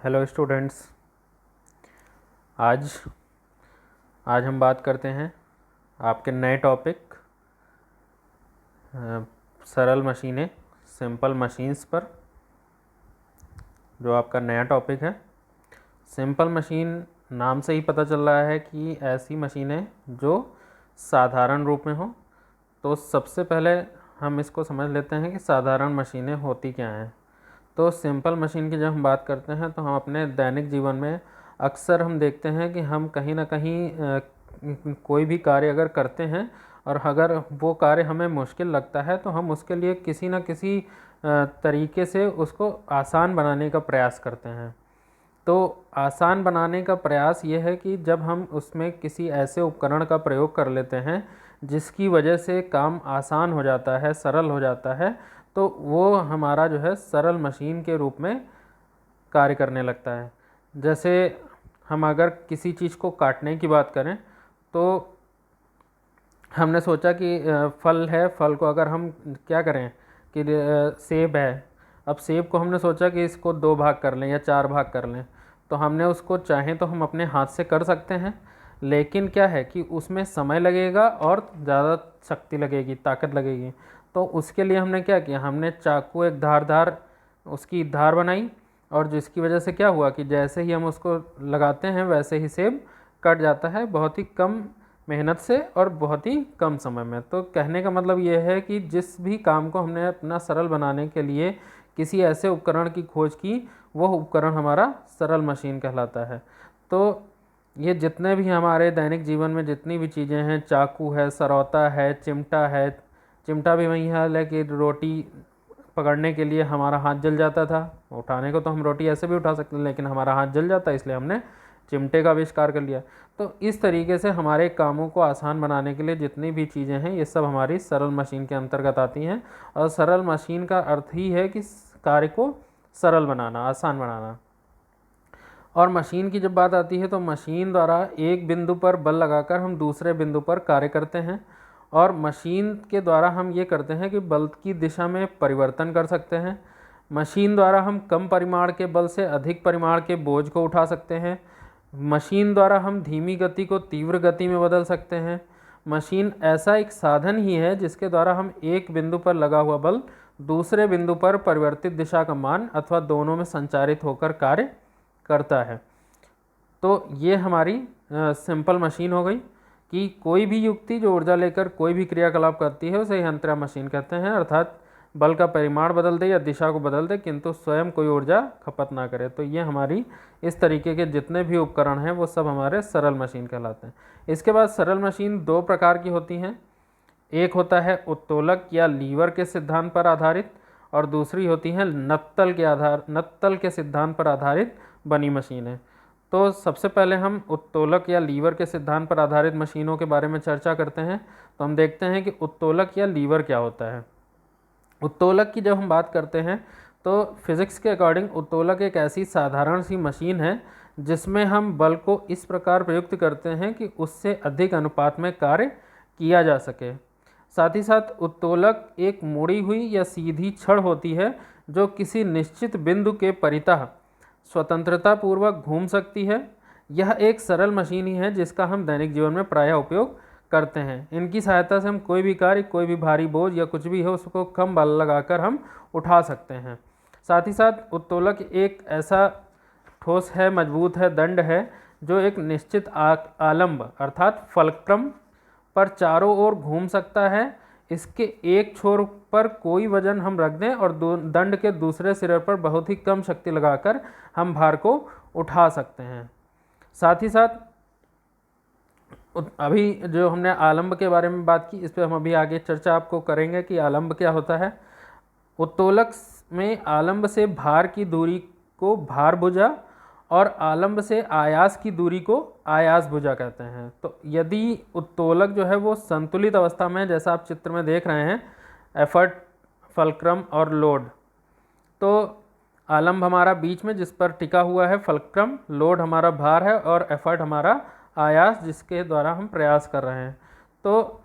Hello students. आज आज हम बात करते हैं आपके नए टॉपिक सरल मशीनें, सिंपल मशीन्स पर। जो आपका नया टॉपिक है सिंपल मशीन, नाम से ही पता चल रहा है कि ऐसी मशीनें जो साधारण रूप में हो। तो सबसे पहले हम इसको समझ लेते हैं कि साधारण मशीनें होती क्या हैं। तो सिंपल मशीन की जब हम बात करते हैं तो हम अपने दैनिक जीवन में अक्सर हम देखते हैं कि हम कहीं ना कहीं कोई भी कार्य अगर करते हैं और अगर वो कार्य हमें मुश्किल लगता है तो हम उसके लिए किसी न किसी तरीके से उसको आसान बनाने का प्रयास करते हैं। तो आसान बनाने का प्रयास ये है कि जब हम उसमें किसी ऐसे उपकरण का प्रयोग कर लेते हैं जिसकी वजह से काम आसान हो जाता है, सरल हो जाता है, तो वो हमारा जो है सरल मशीन के रूप में कार्य करने लगता है। जैसे हम अगर किसी चीज़ को काटने की बात करें तो हमने सोचा कि फल है, फल को अगर हम क्या करें कि सेब है। अब सेब को हमने सोचा कि इसको 2 भाग कर लें या 4 भाग कर लें, तो हमने उसको चाहें तो हम अपने हाथ से कर सकते हैं, लेकिन क्या है कि उसमें समय लगेगा और ज़्यादा शक्ति लगेगी, ताकत लगेगी। तो उसके लिए हमने क्या किया, हमने चाकू एक धारदार उसकी धार बनाई और जिसकी वजह से क्या हुआ कि जैसे ही हम उसको लगाते हैं वैसे ही सेब कट जाता है, बहुत ही कम मेहनत से और बहुत ही कम समय में। तो कहने का मतलब ये है कि जिस भी काम को हमने अपना सरल बनाने के लिए किसी ऐसे उपकरण की खोज की, वह उपकरण हमारा सरल मशीन कहलाता है। तो ये जितने भी हमारे दैनिक जीवन में जितनी भी चीज़ें हैं, चाकू है, सरौता है, चिमटा है। चिमटा भी वही हाल है कि रोटी पकड़ने के लिए हमारा हाथ जल जाता था। उठाने को तो हम रोटी ऐसे भी उठा सकते हैं, लेकिन हमारा हाथ जल जाता है, इसलिए हमने चिमटे का आविष्कार कर लिया। तो इस तरीके से हमारे कामों को आसान बनाने के लिए जितनी भी चीज़ें हैं ये सब हमारी सरल मशीन के अंतर्गत आती हैं। और सरल मशीन का अर्थ ही है कि कार्य को सरल बनाना, आसान बनाना। और मशीन की जब बात आती है तो मशीन द्वारा एक बिंदु पर बल लगाकर हम दूसरे बिंदु पर कार्य करते हैं। और मशीन के द्वारा हम ये करते हैं कि बल की दिशा में परिवर्तन कर सकते हैं। मशीन द्वारा हम कम परिमाण के बल से अधिक परिमाण के बोझ को उठा सकते हैं। मशीन द्वारा हम धीमी गति को तीव्र गति में बदल सकते हैं। मशीन ऐसा एक साधन ही है जिसके द्वारा हम एक बिंदु पर लगा हुआ बल दूसरे बिंदु पर परिवर्तित दिशा का मान अथवा दोनों में संचारित होकर कार्य करता है। तो ये हमारी सिंपल मशीन हो गई कि कोई भी युक्ति जो ऊर्जा लेकर कोई भी क्रियाकलाप करती है उसे यंत्रिया मशीन कहते हैं, अर्थात बल का परिमाण बदल दे या दिशा को बदल दे किंतु स्वयं कोई ऊर्जा खपत ना करे। तो ये हमारी इस तरीके के जितने भी उपकरण हैं वो सब हमारे सरल मशीन कहलाते हैं। इसके बाद सरल मशीन 2 प्रकार की होती हैं। एक होता है उत्तोलक या लीवर के सिद्धांत पर आधारित और दूसरी होती है नत्तल के सिद्धांत पर आधारित बनी मशीनें। तो सबसे पहले हम उत्तोलक या लीवर के सिद्धांत पर आधारित मशीनों के बारे में चर्चा करते हैं। तो हम देखते हैं कि उत्तोलक या लीवर क्या होता है। उत्तोलक की जब हम बात करते हैं तो फिज़िक्स के अकॉर्डिंग उत्तोलक एक ऐसी साधारण सी मशीन है जिसमें हम बल को इस प्रकार प्रयुक्त करते हैं कि उससे अधिक अनुपात में कार्य किया जा सके। साथ ही साथ उत्तोलक एक मुड़ी हुई या सीधी छड़ होती है जो किसी निश्चित बिंदु के परितः स्वतंत्रता पूर्वक घूम सकती है। यह एक सरल मशीन ही है जिसका हम दैनिक जीवन में प्रायः उपयोग करते हैं। इनकी सहायता से हम कोई भी कार्य, कोई भी भारी बोझ या कुछ भी हो उसको कम बल लगाकर हम उठा सकते हैं। साथ ही साथ उत्तोलक एक ऐसा ठोस है, मजबूत है, दंड है जो एक निश्चित आलंब अर्थात फलक्रम पर चारों ओर घूम सकता है। इसके एक छोर पर कोई वजन हम रख दें और दंड के दूसरे सिरे पर बहुत ही कम शक्ति लगाकर हम भार को उठा सकते हैं। साथ ही साथ अभी जो हमने आलंब के बारे में बात की, इस पर हम अभी आगे चर्चा आपको करेंगे कि आलंब क्या होता है। उत्तोलक में आलंब से भार की दूरी को भार भुजा और आलंब से आयास की दूरी को आयास भुजा कहते हैं। तो यदि उत्तोलक जो है वो संतुलित अवस्था में, जैसा आप चित्र में देख रहे हैं, एफर्ट, फलक्रम और लोड, तो आलंब हमारा बीच में जिस पर टिका हुआ है, फलक्रम, लोड हमारा भार है और एफर्ट हमारा आयास जिसके द्वारा हम प्रयास कर रहे हैं। तो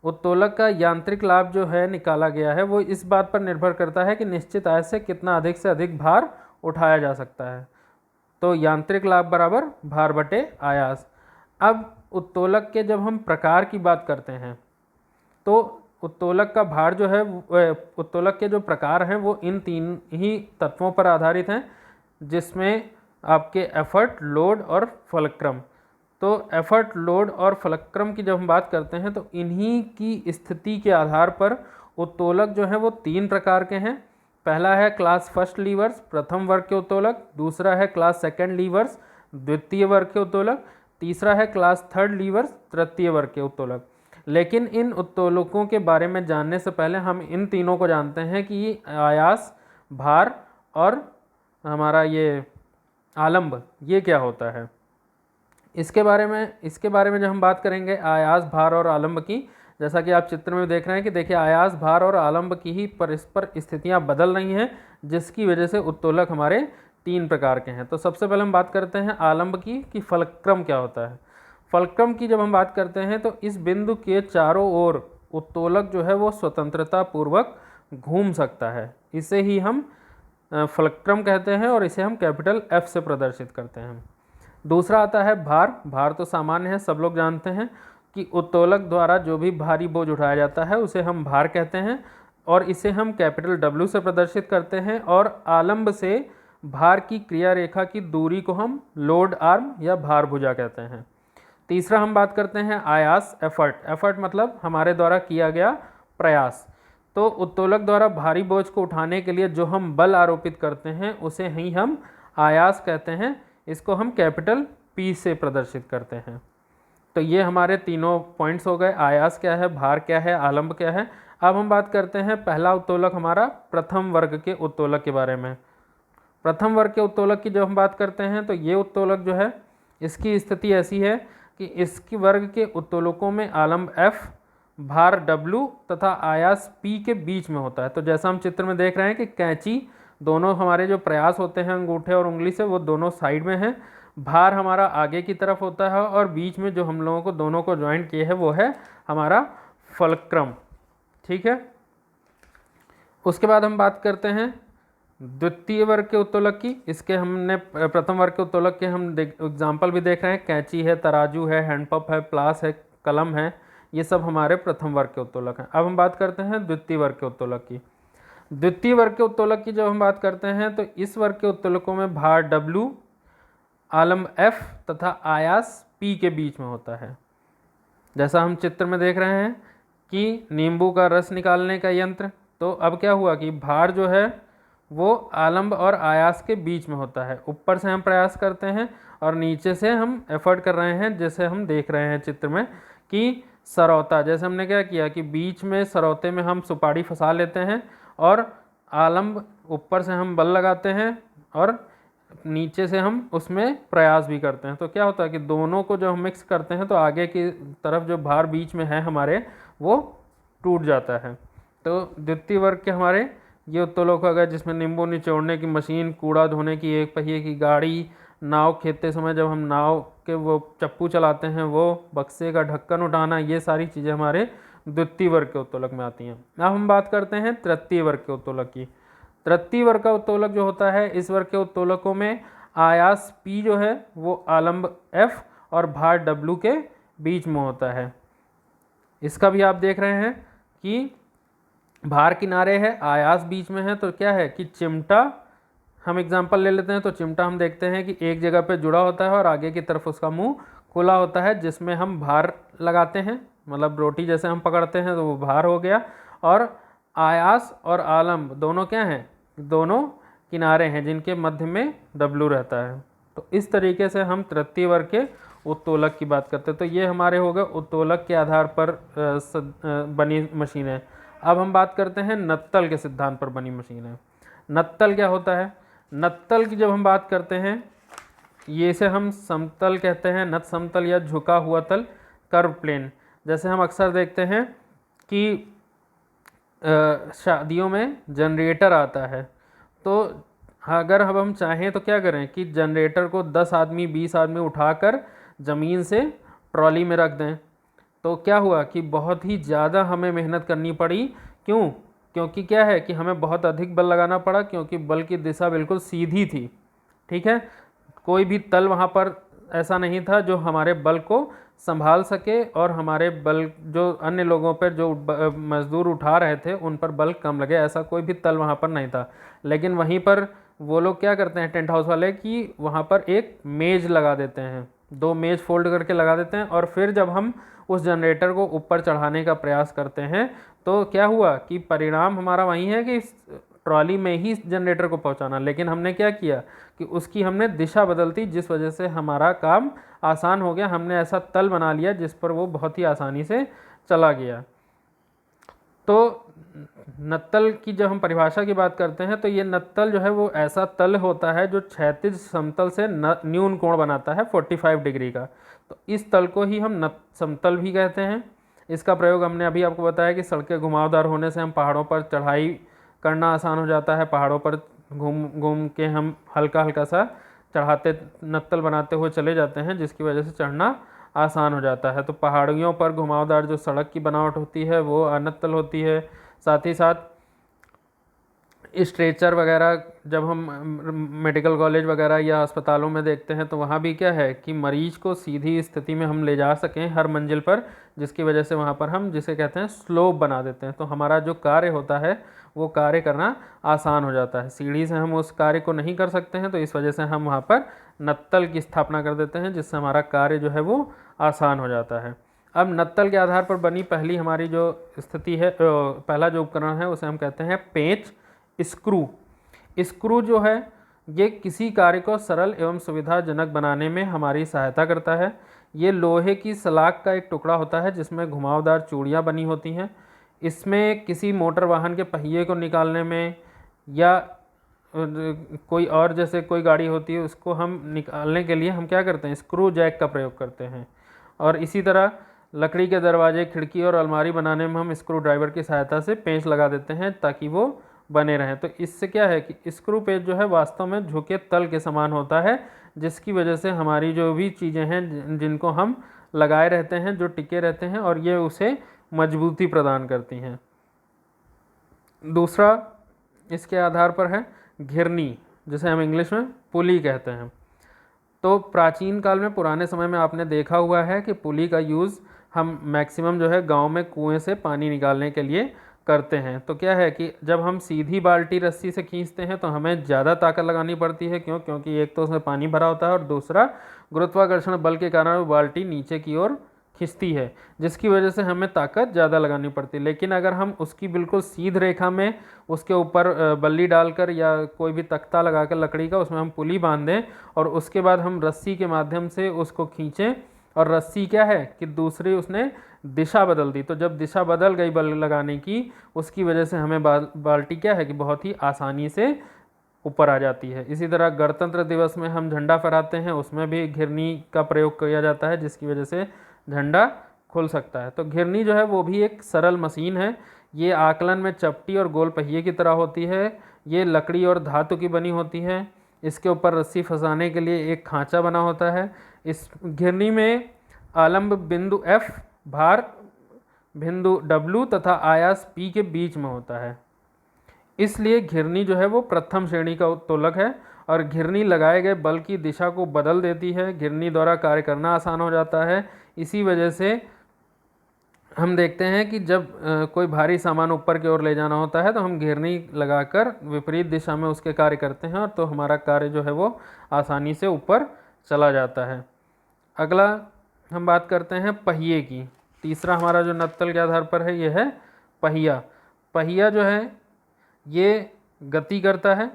उत्तोलक का यांत्रिक लाभ जो है निकाला गया है वो इस बात पर निर्भर करता है कि निश्चित आयास से कितना अधिक से अधिक भार उठाया जा सकता है। तो यांत्रिक लाभ बराबर भार बटे आयास। अब उत्तोलक के जब हम प्रकार की बात करते हैं तो उत्तोलक का भार जो है, उत्तोलक के जो प्रकार हैं वो इन तीन ही तत्वों पर आधारित हैं, जिसमें आपके एफर्ट, लोड और फलक्रम। तो एफर्ट, लोड और फलक्रम की जब हम बात करते हैं तो इन्हीं की स्थिति के आधार पर उत्तोलक जो है वो तीन प्रकार के हैं। पहला है क्लास फर्स्ट लीवर्स, प्रथम वर्ग के उत्तोलक। दूसरा है क्लास सेकंड लीवर्स, द्वितीय वर्ग के उत्तोलक। तीसरा है क्लास थर्ड लीवर्स, तृतीय वर्ग के उत्तोलक। लेकिन इन उत्तोलकों के बारे में जानने से पहले हम इन तीनों को जानते हैं कि आयास, भार और हमारा ये आलंब, ये क्या होता है। इसके बारे में जब हम बात करेंगे आयास, भार और आलंब की, जैसा कि आप चित्र में देख रहे हैं कि देखिए आयास, भार और आलंब की ही परस्पर स्थितियां बदल रही हैं, जिसकी वजह से उत्तोलक हमारे तीन प्रकार के हैं। तो सबसे पहले हम बात करते हैं आलंब की कि फलक्रम क्या होता है। फलक्रम की जब हम बात करते हैं तो इस बिंदु के चारों ओर उत्तोलक जो है वो स्वतंत्रता पूर्वक घूम सकता है, इसे ही हम फलक्रम कहते हैं और इसे हम कैपिटल F से प्रदर्शित करते हैं। दूसरा आता है भार। भार तो सामान्य है, सब लोग जानते हैं कि उत्तोलक द्वारा जो भी भारी बोझ उठाया जाता है उसे हम भार कहते हैं और इसे हम कैपिटल W से प्रदर्शित करते हैं। और आलंब से भार की क्रिया रेखा की दूरी को हम लोड आर्म या भार भुजा कहते हैं। तीसरा हम बात करते हैं आयास, एफर्ट। एफर्ट मतलब हमारे द्वारा किया गया प्रयास। तो उत्तोलक द्वारा भारी बोझ को उठाने के लिए जो हम बल आरोपित करते हैं उसे ही हम आयास कहते हैं, इसको हम कैपिटल P से प्रदर्शित करते हैं। तो ये हमारे तीनों पॉइंट्स हो गए, आयास क्या है, भार क्या है, आलंब क्या है। अब हम बात करते हैं पहला उत्तोलक हमारा प्रथम वर्ग के उत्तोलक के बारे में। प्रथम वर्ग के उत्तोलक की जब हम बात करते हैं तो ये उत्तोलक जो है इसकी स्थिति ऐसी है कि इसकी वर्ग के उत्तोलकों में आलंब F, भार W तथा आयास P के बीच में होता है। तो जैसा हम चित्र में देख रहे हैं कि कैंची, दोनों हमारे जो प्रयास होते हैं अंगूठे और उंगली से, वो दोनों साइड में हैं। भार हमारा आगे की तरफ होता है और बीच में जो हम लोगों को दोनों को ज्वाइंट किए है वो है हमारा फलक्रम। ठीक है। उसके बाद हम बात करते हैं द्वितीय वर्ग के उत्तोलक की। इसके हमने प्रथम वर्ग के उत्तोलक के हम एग्जाम्पल भी देख रहे हैं, कैंची है, तराजू है, हैंडपंप है, प्लास है, कलम है, ये सब हमारे प्रथम वर्ग के उत्तोलक हैं। अब हम बात करते हैं द्वितीय वर्ग के उत्तोलक की। द्वितीय वर्ग के उत्तोलक की जब हम बात करते हैं तो इस वर्ग के उत्तोलकों में भार W, आलंब F तथा आयास P के बीच में होता है। जैसा हम चित्र में देख रहे हैं कि नींबू का रस निकालने का यंत्र, तो अब क्या हुआ कि भार जो है वो आलंब और आयास के बीच में होता है। ऊपर से हम प्रयास करते हैं और नीचे से हम एफर्ट कर रहे हैं, जैसे हम देख रहे हैं चित्र में कि सरौता, जैसे हमने क्या किया कि बीच में सरौते में हम सुपारी फंसा लेते हैं और आलंब ऊपर से हम बल लगाते हैं और नीचे से हम उसमें प्रयास भी करते हैं। तो क्या होता है कि दोनों को जब हम मिक्स करते हैं तो आगे की तरफ जो भार बीच में है हमारे वो टूट जाता है। तो द्वितीय वर्ग के हमारे ये उत्तोलक हो गए जिसमें नींबू निचोड़ने की मशीन, कूड़ा धोने की एक पहिए की गाड़ी, नाव खेदते समय जब हम नाव के वो चप्पू चलाते हैं वो, बक्से का ढक्कन उठाना, ये सारी चीज़ें हमारे द्वितीय वर्ग के उत्तोलक में आती हैं। अब हम बात करते हैं तृतीय वर्ग के उत्तोलक की। तृतीय वर्ग का उत्तोलक जो होता है, इस वर्ग के उत्तोलकों में आयास P जो है वो आलंब F और भार W के बीच में होता है। इसका भी आप देख रहे हैं कि भार किनारे है, आयास बीच में है। तो क्या है कि चिमटा, हम एग्जांपल ले लेते हैं तो चिमटा हम देखते हैं कि एक जगह पे जुड़ा होता है और आगे की तरफ उसका मुंह खुला होता है, जिसमें हम भार लगाते हैं, मतलब रोटी जैसे हम पकड़ते हैं तो वो भार हो गया। और आयास और आलंब दोनों क्या हैं, दोनों किनारे हैं जिनके मध्य में W रहता है। तो इस तरीके से हम तृतीय वर्ग के उत्तोलक की बात करते हैं। तो ये हमारे हो गए उत्तोलक के आधार पर बनी मशीनें। अब हम बात करते हैं नत्तल के सिद्धांत पर बनी मशीनें। नत्तल क्या होता है? नत्तल की जब हम बात करते हैं, ये से हम समतल कहते हैं, नत समतल या झुका हुआ तल, कर्व प्लेन। जैसे हम अक्सर देखते हैं कि शादियों में जनरेटर आता है, तो अगर अब हम चाहें तो क्या करें कि जनरेटर को 10 आदमी 20 आदमी उठाकर ज़मीन से ट्रॉली में रख दें। तो क्या हुआ कि बहुत ही ज़्यादा हमें मेहनत करनी पड़ी। क्यों? क्योंकि क्या है कि हमें बहुत अधिक बल लगाना पड़ा, क्योंकि बल की दिशा बिल्कुल सीधी थी। ठीक है, कोई भी तल वहाँ पर ऐसा नहीं था जो हमारे बल को संभाल सके और हमारे बल जो अन्य लोगों पर जो मजदूर उठा रहे थे उन पर बल कम लगे, ऐसा कोई भी तल वहाँ पर नहीं था। लेकिन वहीं पर वो लोग क्या करते हैं टेंट हाउस वाले कि वहाँ पर एक मेज लगा देते हैं, 2 मेज फोल्ड करके लगा देते हैं, और फिर जब हम उस जनरेटर को ऊपर चढ़ाने का प्रयास करते हैं तो क्या हुआ कि परिणाम हमारा वही है कि ट्रॉली में ही जनरेटर को पहुंचाना। लेकिन हमने क्या किया कि उसकी हमने दिशा बदल दी, जिस वजह से हमारा काम आसान हो गया। हमने ऐसा तल बना लिया जिस पर वो बहुत ही आसानी से चला गया। तो नत्तल की जब हम परिभाषा की बात करते हैं तो ये नत्तल जो है वो ऐसा तल होता है जो क्षैतिज समतल से न्यून कोण बनाता है 45 डिग्री का। तो इस तल को ही हम समतल भी कहते हैं। इसका प्रयोग हमने अभी आपको बताया कि सड़कें घुमावदार होने से हम पहाड़ों पर चढ़ाई करना आसान हो जाता है, पहाड़ों पर घूम घूम के हम हल्का हल्का सा चढ़ाते नत्तल बनाते हुए चले जाते हैं, जिसकी वजह से चढ़ना आसान हो जाता है। तो पहाड़ियों पर घुमावदार जो सड़क की बनावट होती है वो अनत्तल होती है। साथ ही साथ स्ट्रेचर वगैरह जब हम मेडिकल कॉलेज वगैरह या अस्पतालों में देखते हैं तो वहाँ भी क्या है कि मरीज को सीधी स्थिति में हम ले जा सकें हर मंजिल पर, जिसकी वजह से वहाँ पर हम जिसे कहते हैं स्लोप बना देते हैं। तो हमारा जो कार्य होता है वो कार्य करना आसान हो जाता है। सीढ़ी से हम उस कार्य को नहीं कर सकते हैं, तो इस वजह से हम वहाँ पर नत्तल की स्थापना कर देते हैं, जिससे हमारा कार्य जो है वो आसान हो जाता है। अब नत्तल के आधार पर बनी पहली हमारी जो स्थिति है, पहला जो उपकरण है उसे हम कहते हैं पेंच स्क्रू। स्क्रू जो है ये किसी कार्य को सरल एवं सुविधाजनक बनाने में हमारी सहायता करता है। ये लोहे की सलाख का एक टुकड़ा होता है जिसमें घुमावदार चूड़ियाँ बनी होती हैं। इसमें किसी मोटर वाहन के पहिए को निकालने में या कोई और जैसे कोई गाड़ी होती है उसको हम निकालने के लिए हम क्या करते हैं स्क्रू जैक का प्रयोग करते हैं। और इसी तरह लकड़ी के दरवाजे, खिड़की और अलमारी बनाने में हम स्क्रू ड्राइवर की सहायता से पेंच लगा देते हैं ताकि वो बने रहें। तो इससे क्या है कि स्क्रू पेंच जो है वास्तव में झुके तल के समान होता है, जिसकी वजह से हमारी जो भी चीज़ें हैं जिनको हम लगाए रहते हैं जो टिके रहते हैं और ये उसे मजबूती प्रदान करती हैं। दूसरा इसके आधार पर है घिरनी, जिसे हम इंग्लिश में पुली कहते हैं। तो प्राचीन काल में पुराने समय में आपने देखा हुआ है कि पुली का यूज़ हम मैक्सिमम जो है गांव में कुएं से पानी निकालने के लिए करते हैं। तो क्या है कि जब हम सीधी बाल्टी रस्सी से खींचते हैं तो हमें ज़्यादा ताकत लगानी पड़ती है। क्योंकि एक तो उसमें पानी भरा होता है और दूसरा गुरुत्वाकर्षण बल के कारण वो बाल्टी नीचे की ओर खिंचती है, जिसकी वजह से हमें ताकत ज़्यादा लगानी पड़ती है। लेकिन अगर हम उसकी बिल्कुल सीध रेखा में उसके ऊपर बल्ली डालकर या कोई भी तख्ता लगाकर लकड़ी का उसमें हम पुली बांध दें और उसके बाद हम रस्सी के माध्यम से उसको खींचें, और रस्सी क्या है कि दूसरी उसने दिशा बदल दी, तो जब दिशा बदल गई बल लगाने की उसकी वजह से हमें बाल्टी क्या है कि बहुत ही आसानी से ऊपर आ जाती है। इसी तरह गणतंत्र दिवस में हम झंडा फहराते हैं, उसमें भी घिरनी का प्रयोग किया जाता है, जिसकी वजह से झंडा खुल सकता है। तो घिरनी जो है वो भी एक सरल मशीन है। ये आकलन में चपटी और गोल पहिए की तरह होती है। ये लकड़ी और धातु की बनी होती है। इसके ऊपर रस्सी फंसाने के लिए एक खांचा बना होता है। इस घिरनी में आलंब बिंदु F, भार बिंदु W तथा आयास P के बीच में होता है। इसलिए घिरनी जो है वो प्रथम श्रेणी का उत्तोलक है और घिरनी लगाए गए बल की दिशा को बदल देती है। घिरनी द्वारा कार्य करना आसान हो जाता है। इसी वजह से हम देखते हैं कि जब कोई भारी सामान ऊपर की ओर ले जाना होता है तो हम घिरनी लगाकर विपरीत दिशा में उसके कार्य करते हैं, और तो हमारा कार्य जो है वो आसानी से ऊपर चला जाता है। अगला हम बात करते हैं पहिए की। तीसरा हमारा जो नत्तल के आधार पर है ये है पहिया। पहिया जो है ये गति करता है।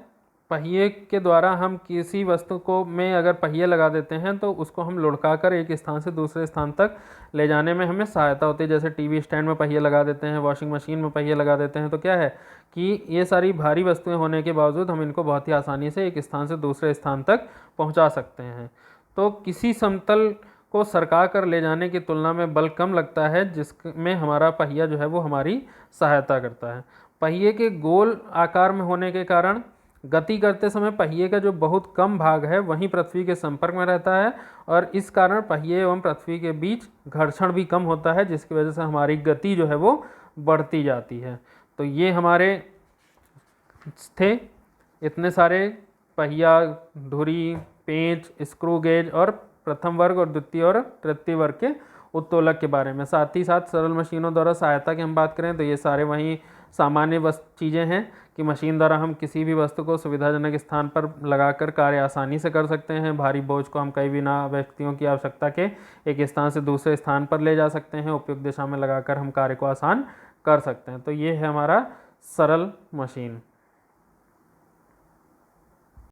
पहिए के द्वारा हम किसी वस्तु को में अगर पहिए लगा देते हैं तो उसको हम लुढ़काकर एक स्थान से दूसरे स्थान तक ले जाने में हमें सहायता होती है। जैसे टीवी स्टैंड में पहिए लगा देते हैं, वॉशिंग मशीन में पहिए लगा देते हैं। तो क्या है कि ये सारी भारी वस्तुएं होने के बावजूद हम इनको बहुत ही आसानी से एक स्थान से दूसरे स्थान तक पहुंचा सकते हैं। तो किसी समतल को सरका कर ले जाने की तुलना में बल कम लगता है, जिसमें हमारा पहिया जो है वो हमारी सहायता करता है। पहिए के गोल आकार में होने के कारण गति करते समय पहिए का जो बहुत कम भाग है वहीं पृथ्वी के संपर्क में रहता है, और इस कारण पहिए एवं पृथ्वी के बीच घर्षण भी कम होता है, जिसकी वजह से हमारी गति जो है वो बढ़ती जाती है। तो ये हमारे थे इतने सारे पहिया, धुरी, पेंच, स्क्रू गेज और प्रथम वर्ग और द्वितीय और तृतीय वर्ग के उत्तोलक के बारे में। साथ ही साथ सरल मशीनों द्वारा सहायता की हम बात करें तो ये सारे वही सामान्य चीज़ें हैं कि मशीन द्वारा हम किसी भी वस्तु को सुविधाजनक स्थान पर लगाकर कार्य आसानी से कर सकते हैं। भारी बोझ को हम कई बिना व्यक्तियों की आवश्यकता के एक स्थान से दूसरे स्थान पर ले जा सकते हैं। उपयुक्त दिशा में लगाकर हम कार्य को आसान कर सकते हैं। तो ये है हमारा सरल मशीन।